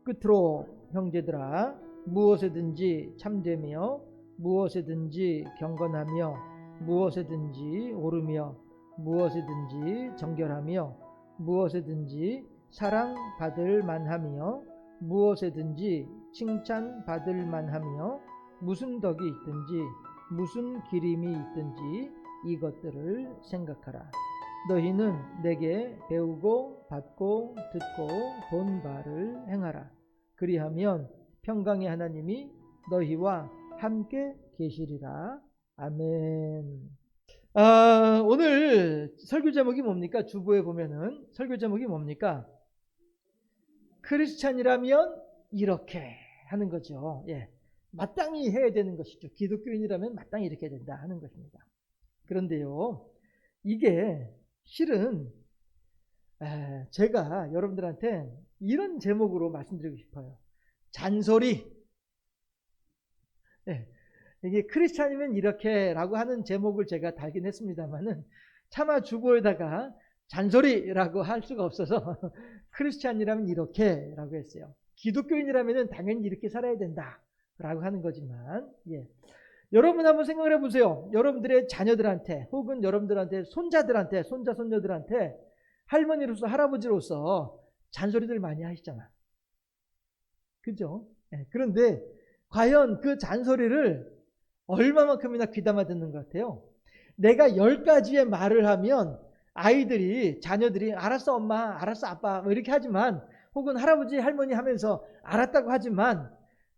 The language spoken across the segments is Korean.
끝으로 형제들아, 무엇에든지 참되며 무엇에든지 경건하며 무엇에든지 오르며 무엇에든지 정결하며 무엇에든지 사랑받을 만하며 무엇에든지 칭찬받을 만하며 무슨 덕이 있든지 무슨 기림이 있든지 이것들을 생각하라. 너희는 내게 배우고 받고 듣고 본 바를 행하라. 그리하면 평강의 하나님이 너희와 함께 계시리라. 아멘. 오늘 설교 제목이 뭡니까? 주보에 보면은 설교 제목이 뭡니까? 크리스찬이라면 이렇게 하는 거죠. 예, 마땅히 해야 되는 것이죠. 기독교인이라면 마땅히 이렇게 해야 된다 하는 것입니다. 그런데요, 이게 실은 제가 여러분들한테 이런 제목으로 말씀드리고 싶어요. 잔소리. 네, 이게 크리스찬이면 이렇게라고 하는 제목을 제가 달긴 했습니다만은 차마 주보에다가 잔소리라고 할 수가 없어서 크리스찬이라면 이렇게라고 했어요. 기독교인이라면 당연히 이렇게 살아야 된다라고 하는 거지만, 예. 여러분 한번 생각을 해보세요. 여러분들의 자녀들한테 혹은 여러분들한테 손자들한테 손자 손녀들한테 할머니로서 할아버지로서 잔소리들 많이 하시잖아. 그죠? 네. 그런데 과연 그 잔소리를 얼마만큼이나 귀담아 듣는 것 같아요? 내가 10가지의 말을 하면 아이들이 자녀들이 알았어 엄마 알았어 아빠 뭐 이렇게 하지만 혹은 할아버지 할머니 하면서 알았다고 하지만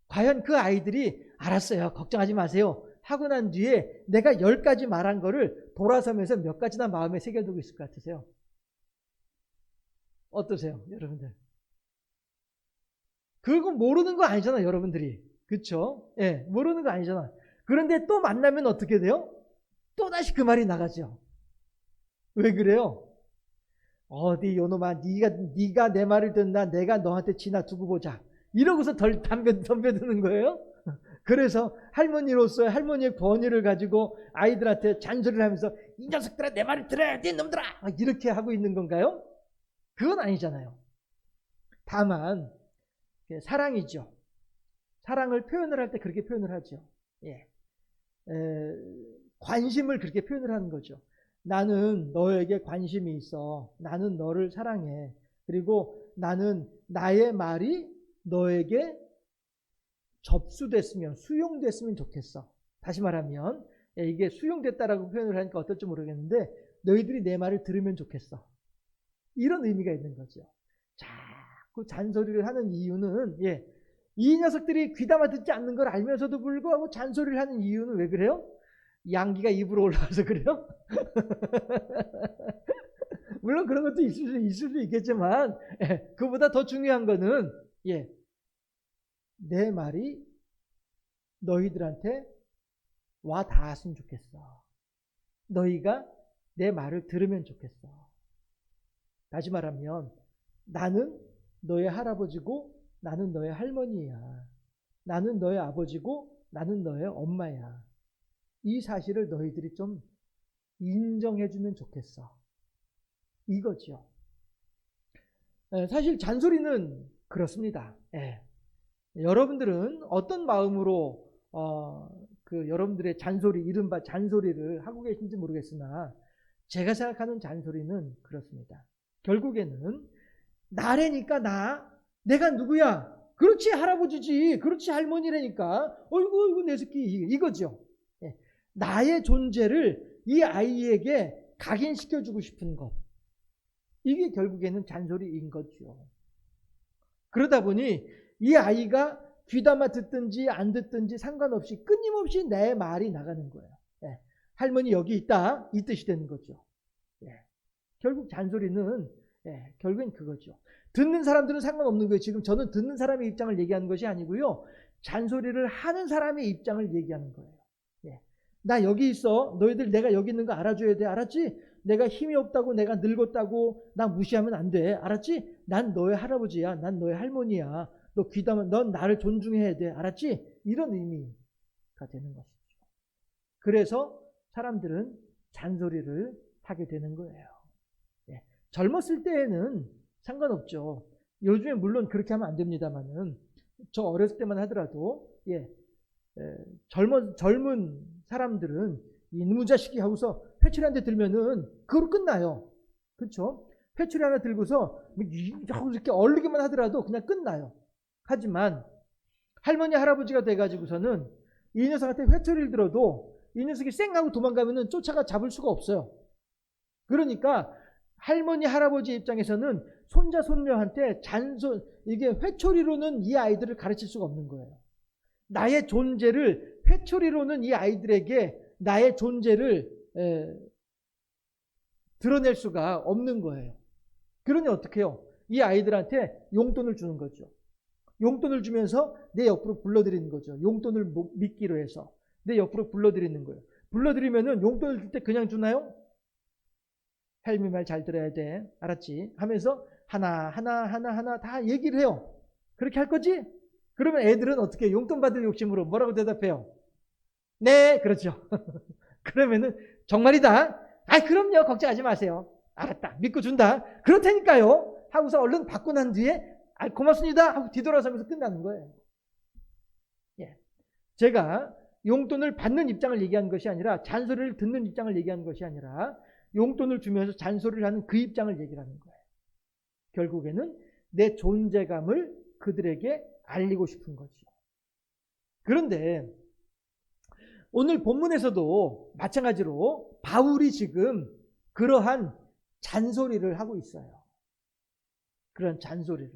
과연 그 아이들이 알았어요 걱정하지 마세요 하고 난 뒤에 내가 10가지 말한 거를 돌아서면서 몇 가지나 마음에 새겨두고 있을 것 같으세요? 어떠세요 여러분들? 그건 모르는 거 아니잖아 여러분들이. 그쵸? 예, 모르는 거 아니잖아. 그런데 또 만나면 어떻게 돼요? 또다시 그 말이 나가죠. 왜 그래요? 어디 요놈아 네가 내 말을 듣나 내가 너한테 지나 두고 보자 이러고서 덤벼드는 거예요. 그래서 할머니로서의 할머니의 권위를 가지고 아이들한테 잔소리를 하면서 이 녀석들아 내 말을 들어야 돼 놈들아 이렇게 하고 있는 건가요? 그건 아니잖아요. 다만 사랑이죠. 사랑을 표현을 할 때 그렇게 표현을 하죠. 예. 관심을 그렇게 표현을 하는 거죠. 나는 너에게 관심이 있어. 나는 너를 사랑해. 그리고 나는 나의 말이 너에게 접수됐으면 수용됐으면 좋겠어. 다시 말하면 이게 수용됐다라고 표현을 하니까 어떨지 모르겠는데 너희들이 내 말을 들으면 좋겠어. 이런 의미가 있는 거죠. 자꾸 잔소리를 하는 이유는 이 녀석들이 귀담아 듣지 않는 걸 알면서도 불구하고 잔소리를 하는 이유는 왜 그래요? 양기가 입으로 올라와서 그래요? 물론 그런 것도 있을 수 있겠지만 그보다 더 중요한 거는 내 말이 너희들한테 와 닿았으면 좋겠어. 너희가 내 말을 들으면 좋겠어. 다시 말하면 나는 너의 할아버지고 나는 너의 할머니야. 나는 너의 아버지고 나는 너의 엄마야. 이 사실을 너희들이 좀 인정해주면 좋겠어. 이거죠. 사실 잔소리는 그렇습니다. 여러분들은 어떤 마음으로 여러분들의 잔소리, 이른바 잔소리를 하고 계신지 모르겠으나 제가 생각하는 잔소리는 그렇습니다. 결국에는 나래니까 내가 누구야? 그렇지 할아버지지. 그렇지 할머니라니까. 어이구 내 새끼 이거죠. 나의 존재를 이 아이에게 각인시켜주고 싶은 것. 이게 결국에는 잔소리인 거죠. 그러다 보니 이 아이가 귀담아 듣든지 안 듣든지 상관없이 끊임없이 내 말이 나가는 거예요. 할머니 여기 있다 이 뜻이 되는 거죠. 결국 잔소리는 결국엔 그거죠. 듣는 사람들은 상관없는 거예요. 지금 저는 듣는 사람의 입장을 얘기하는 것이 아니고요. 잔소리를 하는 사람의 입장을 얘기하는 거예요. 나 여기 있어. 너희들 내가 여기 있는 거 알아줘야 돼. 알았지? 내가 힘이 없다고 내가 늙었다고 나 무시하면 안 돼. 알았지? 난 너의 할아버지야. 난 너의 할머니야. 너 귀담아. 넌 나를 존중해야 돼. 알았지? 이런 의미가 되는 것이죠. 그래서 사람들은 잔소리를 하게 되는 거예요. 젊었을 때에는 상관없죠. 요즘에 물론 그렇게 하면 안 됩니다만은 저 어렸을 때만 하더라도 젊은 사람들은 이놈의 자식이 하고서 회초리 한 대 들면은 그걸로 끝나요. 그렇죠? 회초리 하나 들고서 이렇게 얼르기만 하더라도 그냥 끝나요. 하지만 할머니 할아버지가 돼가지고서는 이 녀석한테 회초리를 들어도 이 녀석이 쌩하고 도망가면은 쫓아가 잡을 수가 없어요. 그러니까 할머니 할아버지 입장에서는 손자 손녀한테 이게 회초리로는 이 아이들을 가르칠 수가 없는 거예요. 나의 존재를 회초리로는 이 아이들에게 나의 존재를 드러낼 수가 없는 거예요. 그러니 어떻게 해요? 이 아이들한테 용돈을 주는 거죠. 용돈을 주면서 내 옆으로 불러들이는 거죠. 용돈을 미끼로 해서 내 옆으로 불러들이는 거예요. 불러들이면은 용돈을 줄 때 그냥 주나요? 할미 말 잘 들어야 돼. 알았지? 하면서 하나 다 얘기를 해요. 그렇게 할 거지? 그러면 애들은 어떻게 용돈 받을 욕심으로 뭐라고 대답해요? 네, 그렇죠. 그러면은 정말이다. 아, 그럼요. 걱정하지 마세요. 알았다. 믿고 준다. 그렇다니까요. 하고서 얼른 받고 난 뒤에 고맙습니다 하고 뒤돌아서면서 끝나는 거예요. 예. 제가 용돈을 받는 입장을 얘기하는 것이 아니라 잔소리를 듣는 입장을 얘기하는 것이 아니라 용돈을 주면서 잔소리를 하는 그 입장을 얘기하는 거예요. 결국에는 내 존재감을 그들에게 알리고 싶은 거죠. 그런데 오늘 본문에서도 마찬가지로 바울이 지금 그러한 잔소리를 하고 있어요. 그런 잔소리를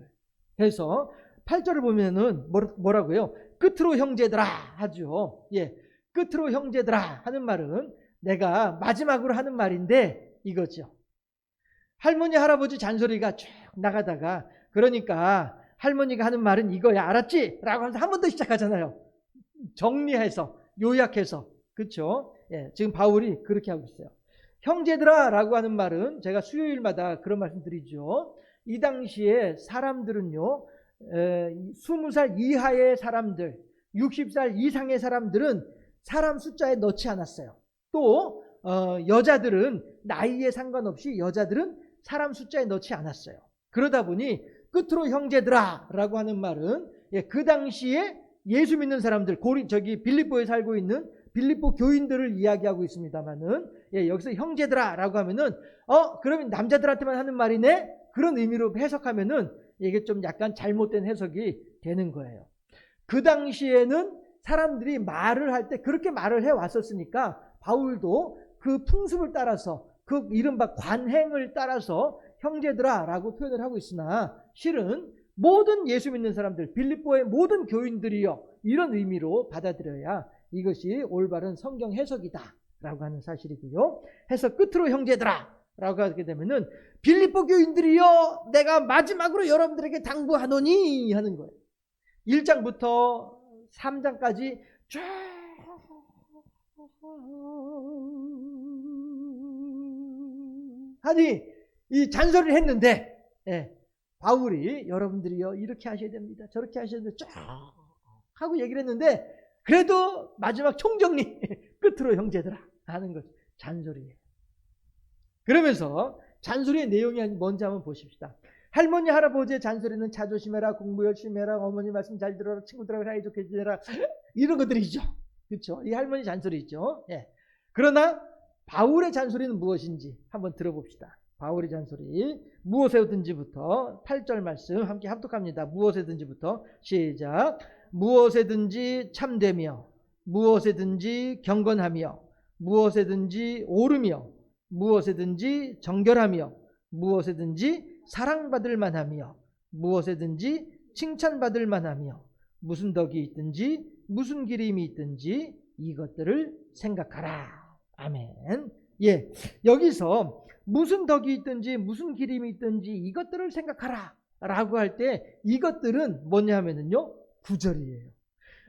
해서 8절을 보면은 뭐라고요? 끝으로 형제들아 하죠. 예, 끝으로 형제들아 하는 말은 내가 마지막으로 하는 말인데 이거죠. 할머니 할아버지 잔소리가 쭉 나가다가 그러니까 할머니가 하는 말은 이거야 알았지? 라고 하면서 한 번 더 시작하잖아요. 정리해서 요약해서 그렇죠? 예, 지금 바울이 그렇게 하고 있어요. 형제들아 라고 하는 말은 제가 수요일마다 그런 말씀 드리죠. 이 당시에 사람들은요 20살 이하의 사람들 60살 이상의 사람들은 사람 숫자에 넣지 않았어요. 또 여자들은 나이에 상관없이 여자들은 사람 숫자에 넣지 않았어요. 그러다 보니 끝으로 형제들아 라고 하는 말은 그 당시에 예수 믿는 사람들 빌립보에 살고 있는 빌립보 교인들을 이야기하고 있습니다만은 여기서 형제들아 라고 하면은 그러면 남자들한테만 하는 말이네 그런 의미로 해석하면은 이게 좀 약간 잘못된 해석이 되는 거예요. 그 당시에는 사람들이 말을 할 때 그렇게 말을 해왔었으니까 바울도 그 풍습을 따라서 그 이른바 관행을 따라서 형제들아 라고 표현을 하고 있으나 실은 모든 예수 믿는 사람들 빌립보의 모든 교인들이요 이런 의미로 받아들여야 이것이 올바른 성경 해석이다 라고 하는 사실이고요. 해서 끝으로 형제들아 라고 하게 되면은 빌립보 교인들이요 내가 마지막으로 여러분들에게 당부하노니 하는 거예요. 1장부터 3장까지 쭉 하니 이 잔소리를 했는데 바울이 여러분들이요 이렇게 하셔야 됩니다 저렇게 하셔야 됩니다 쫙 하고 얘기를 했는데 그래도 마지막 총정리 끝으로 형제들아 하는 거죠. 잔소리예요. 그러면서 잔소리의 내용이 뭔지 한번 보십시다. 할머니 할아버지의 잔소리는 자조심해라 공부 열심히 해라 어머니 말씀 잘 들어라 친구들하고 사이좋게 지내라 이런 것들이죠. 그렇죠? 이 할머니 잔소리죠. 그러나 바울의 잔소리는 무엇인지 한번 들어봅시다. 바울의 잔소리 무엇에든지부터 8절 말씀 함께 합독합니다. 무엇에든지부터 시작. 무엇에든지 참되며 무엇에든지 경건하며 무엇에든지 옳으며 무엇에든지 정결하며 무엇에든지 사랑받을 만하며 무엇에든지 칭찬받을 만하며 무슨 덕이 있든지 무슨 기림이 있든지 이것들을 생각하라. 아멘. 여기서 무슨 덕이 있든지 무슨 기림이 있든지 이것들을 생각하라 라고 할 때 이것들은 뭐냐 하면은요 9절이에요.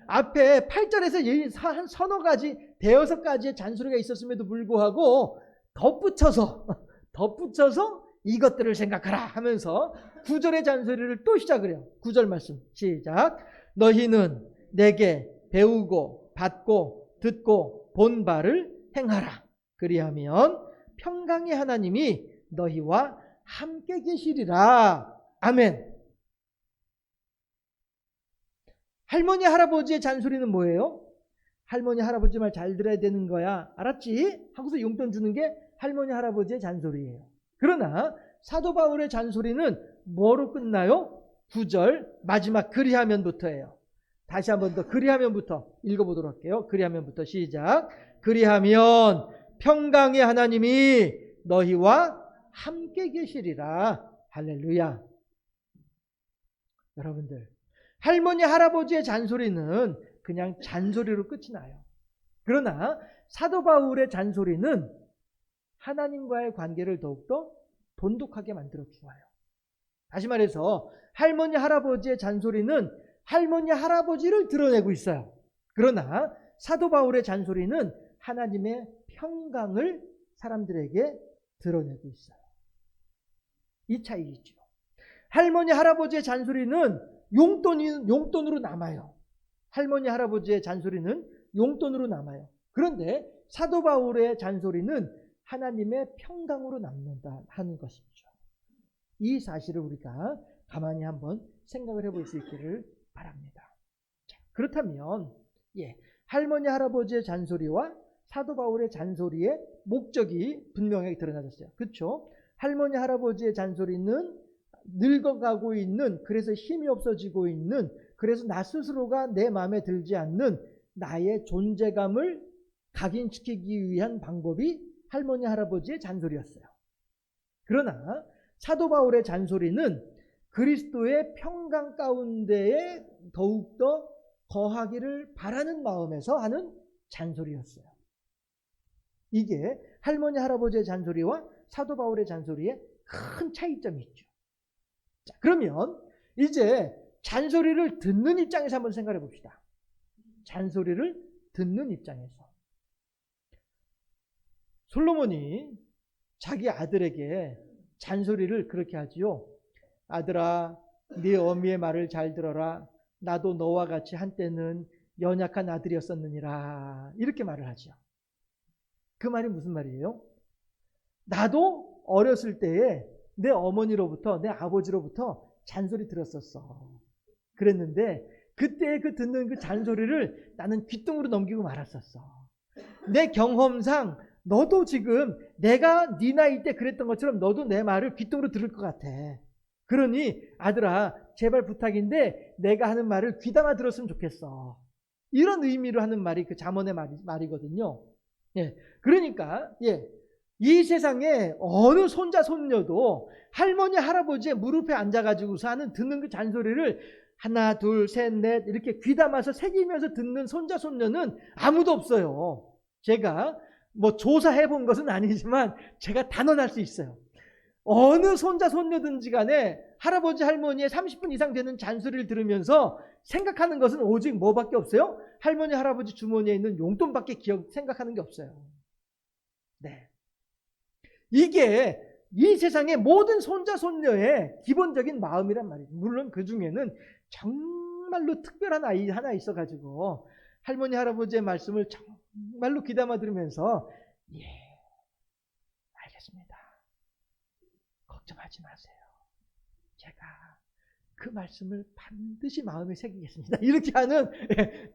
앞에 8절에서 한 서너 가지 대여섯 가지의 잔소리가 있었음에도 불구하고 덧붙여서 이것들을 생각하라 하면서 9절의 잔소리를 또 시작을 해요. 9절 말씀 시작. 너희는 내게 배우고 받고 듣고 본 바를 행하라. 그리하면 평강의 하나님이 너희와 함께 계시리라. 아멘. 할머니 할아버지의 잔소리는 뭐예요? 할머니 할아버지 말 잘 들어야 되는 거야. 알았지? 하고서 용돈 주는 게 할머니 할아버지의 잔소리예요. 그러나 사도 바울의 잔소리는 뭐로 끝나요? 9절 마지막 그리하면부터예요. 다시 한 번 더 그리하면부터 읽어보도록 할게요. 그리하면부터 시작. 그리하면 평강의 하나님이 너희와 함께 계시리라. 할렐루야. 여러분들, 할머니 할아버지의 잔소리는 그냥 잔소리로 끝이 나요. 그러나 사도 바울의 잔소리는 하나님과의 관계를 더욱더 돈독하게 만들어 주어요. 다시 말해서 할머니 할아버지의 잔소리는 할머니 할아버지를 드러내고 있어요. 그러나 사도 바울의 잔소리는 하나님의 평강을 사람들에게 드러내고 있어요. 이 차이죠. 할머니 할아버지의 잔소리는 용돈으로 남아요. 할머니 할아버지의 잔소리는 용돈으로 남아요. 그런데 사도 바울의 잔소리는 하나님의 평강으로 남는다 하는 것이죠. 이 사실을 우리가 가만히 한번 생각을 해볼 수 있기를 바랍니다. 자, 그렇다면 할머니 할아버지의 잔소리와 사도 바울의 잔소리의 목적이 분명하게 드러나졌어요. 그렇죠? 할머니 할아버지의 잔소리는 늙어가고 있는, 그래서 힘이 없어지고 있는, 그래서 나 스스로가 내 마음에 들지 않는 나의 존재감을 각인시키기 위한 방법이 할머니 할아버지의 잔소리였어요. 그러나 사도 바울의 잔소리는 그리스도의 평강 가운데에 더욱더 거하기를 바라는 마음에서 하는 잔소리였어요. 이게 할머니 할아버지의 잔소리와 사도 바울의 잔소리에 큰 차이점이 있죠. 자, 그러면 이제 잔소리를 듣는 입장에서 한번 생각해 봅시다. 잔소리를 듣는 입장에서. 솔로몬이 자기 아들에게 잔소리를 그렇게 하지요. 아들아, 네 어미의 말을 잘 들어라. 나도 너와 같이 한때는 연약한 아들이었었느니라. 이렇게 말을 하죠. 그 말이 무슨 말이에요? 나도 어렸을 때에 내 어머니로부터, 내 아버지로부터 잔소리 들었었어. 그랬는데 그때 그 듣는 그 잔소리를 나는 귓등으로 넘기고 말았었어. 내 경험상 너도 지금 내가 네 나이 때 그랬던 것처럼 너도 내 말을 귓등으로 들을 것 같아. 그러니 아들아, 제발 부탁인데 내가 하는 말을 귀담아 들었으면 좋겠어. 이런 의미로 하는 말이 그 잠언의 말이거든요. 그러니까 이 세상에 어느 손자 손녀도 할머니 할아버지의 무릎에 앉아가지고서 하는 듣는 그 잔소리를 하나 둘 셋 넷 이렇게 귀담아서 새기면서 듣는 손자 손녀는 아무도 없어요. 제가 뭐 조사해 본 것은 아니지만 제가 단언할 수 있어요. 어느 손자 손녀든지 간에 할아버지 할머니의 30분 이상 되는 잔소리를 들으면서 생각하는 것은 오직 뭐밖에 없어요? 할머니 할아버지 주머니에 있는 용돈밖에 생각하는 게 없어요. 네. 이게 이 세상의 모든 손자 손녀의 기본적인 마음이란 말이에요. 물론 그 중에는 정말로 특별한 아이 하나 있어가지고 할머니 할아버지의 말씀을 정말로 귀담아 들으면서 알겠습니다. 걱정하지 마세요. 제가 그 말씀을 반드시 마음에 새기겠습니다. 이렇게 하는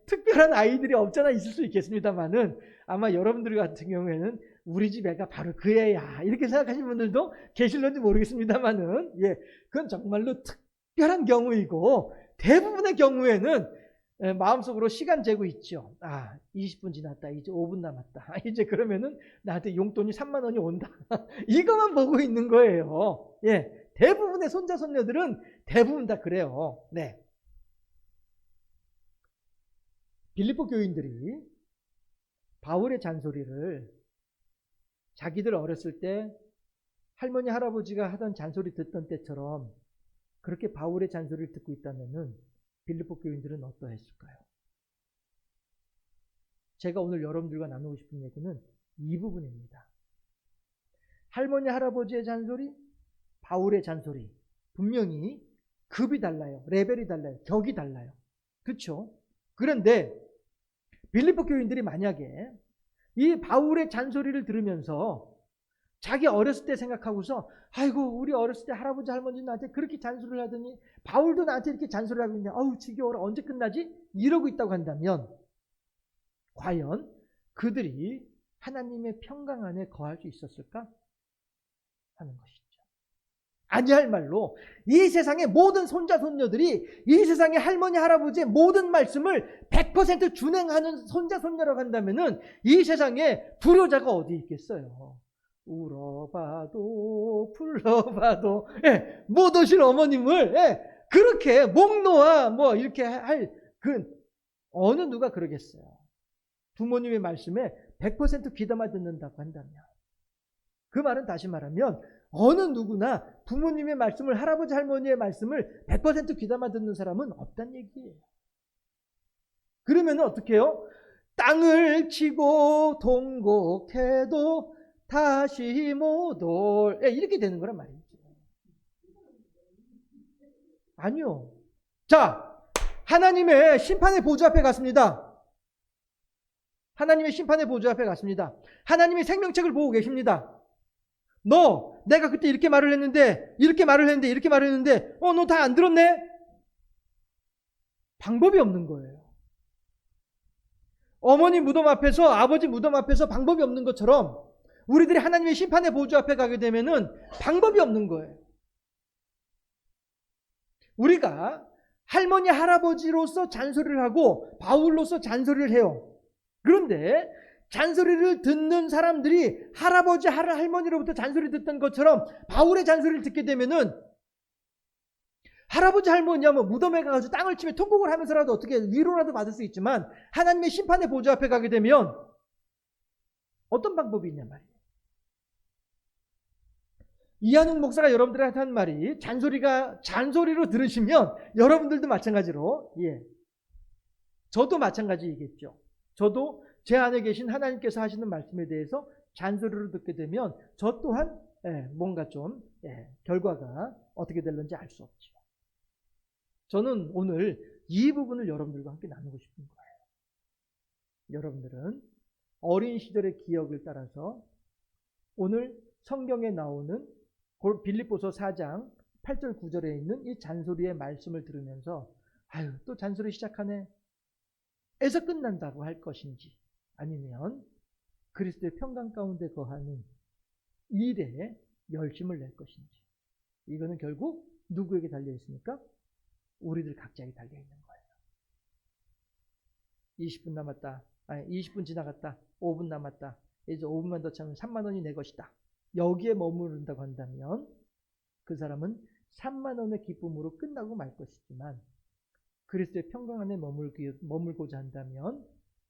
특별한 아이들이 없잖아 있을 수 있겠습니다만은 아마 여러분들 같은 경우에는 우리 집 애가 바로 그 애야 이렇게 생각하시는 분들도 계실런지 모르겠습니다만은 그건 정말로 특별한 경우이고 대부분의 경우에는 마음속으로 시간 재고 있죠. 20분 지났다. 이제 5분 남았다. 이제 그러면은 나한테 용돈이 3만 원이 온다. 이것만 보고 있는 거예요. 대부분의 손자 손녀들은 대부분 다 그래요. 네. 빌립보 교인들이 바울의 잔소리를 자기들 어렸을 때 할머니 할아버지가 하던 잔소리 듣던 때처럼 그렇게 바울의 잔소리를 듣고 있다면은 빌립보 교인들은 어떠했을까요? 제가 오늘 여러분들과 나누고 싶은 얘기는 이 부분입니다. 할머니 할아버지의 잔소리, 바울의 잔소리 분명히 급이 달라요. 레벨이 달라요. 격이 달라요. 그렇죠? 그런데 빌립보 교인들이 만약에 이 바울의 잔소리를 들으면서 자기 어렸을 때 생각하고서 아이고 우리 어렸을 때 할아버지 할머니 나한테 그렇게 잔소리를 하더니 바울도 나한테 이렇게 잔소리를 하고 있냐, 아우 지겨워라, 언제 끝나지? 이러고 있다고 한다면 과연 그들이 하나님의 평강 안에 거할 수 있었을까 하는 것이죠. 아니할 말로 이 세상의 모든 손자 손녀들이 이 세상의 할머니 할아버지의 모든 말씀을 100% 준행하는 손자 손녀라고 한다면은 이 세상에 불효자가 어디 있겠어요. 울어봐도 불러봐도 못 오신 어머님을 그렇게 목 놓아 뭐 이렇게 할 그 어느 누가 그러겠어요. 부모님의 말씀에 100% 귀담아 듣는다고 한다면, 그 말은 다시 말하면 어느 누구나 부모님의 말씀을, 할아버지 할머니의 말씀을 100% 귀담아 듣는 사람은 없단 얘기예요. 그러면 어떻게 해요? 땅을 치고 동곡해도 다시 못 올, 이렇게 되는 거란 말이죠. 아니요. 자, 하나님의 심판의 보좌 앞에 갔습니다. 하나님의 심판의 보좌 앞에 갔습니다. 하나님의 생명책을 보고 계십니다. 너 내가 그때 이렇게 말을 했는데 이렇게 말을 했는데 이렇게 말을 했는데 너 다 안 들었네? 방법이 없는 거예요. 어머니 무덤 앞에서, 아버지 무덤 앞에서 방법이 없는 것처럼 우리들이 하나님의 심판의 보좌 앞에 가게 되면은 방법이 없는 거예요. 우리가 할머니 할아버지로서 잔소리를 하고 바울로서 잔소리를 해요. 그런데 잔소리를 듣는 사람들이 할아버지 할머니로부터 잔소리 듣던 것처럼 바울의 잔소리를 듣게 되면은 할아버지 할머니야 뭐 무덤에 가서 땅을 치며 통곡을 하면서라도 어떻게 위로라도 받을 수 있지만 하나님의 심판의 보좌 앞에 가게 되면 어떤 방법이 있냐 말이에요. 이한웅 목사가 여러분들한테 한 말이, 잔소리로 들으시면 여러분들도 마찬가지로, 저도 마찬가지이겠죠. 저도 제 안에 계신 하나님께서 하시는 말씀에 대해서 잔소리로 듣게 되면 저 또한 뭔가 좀 결과가 어떻게 될는지 알 수 없죠. 저는 오늘 이 부분을 여러분들과 함께 나누고 싶은 거예요. 여러분들은 어린 시절의 기억을 따라서 오늘 성경에 나오는 빌립보서 4장 8절 9절에 있는 이 잔소리의 말씀을 들으면서 아유 또 잔소리 시작하네 에서 끝난다고 할 것인지, 아니면 그리스도의 평강 가운데 거하는 일에 열심을 낼 것인지, 이거는 결국 누구에게 달려 있습니까? 우리들 각자에게 달려 있는 거예요. 20분 남았다. 20분 지나갔다. 5분 남았다. 이제 5분만 더 차면 3만 원이 내 것이다. 여기에 머무른다고 한다면 그 사람은 3만 원의 기쁨으로 끝나고 말 것이지만, 그리스도의 평강 안에 머물고자 한다면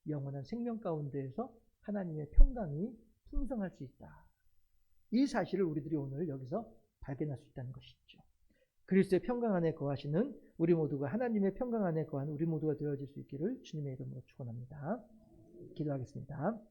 영원한 생명 가운데에서 하나님의 평강이 풍성할 수 있다. 이 사실을 우리들이 오늘 여기서 발견할 수 있다는 것이죠. 그리스도의 평강 안에 거하시는 우리 모두가, 하나님의 평강 안에 거하는 우리 모두가 되어질 수 있기를 주님의 이름으로 축원합니다. 기도하겠습니다.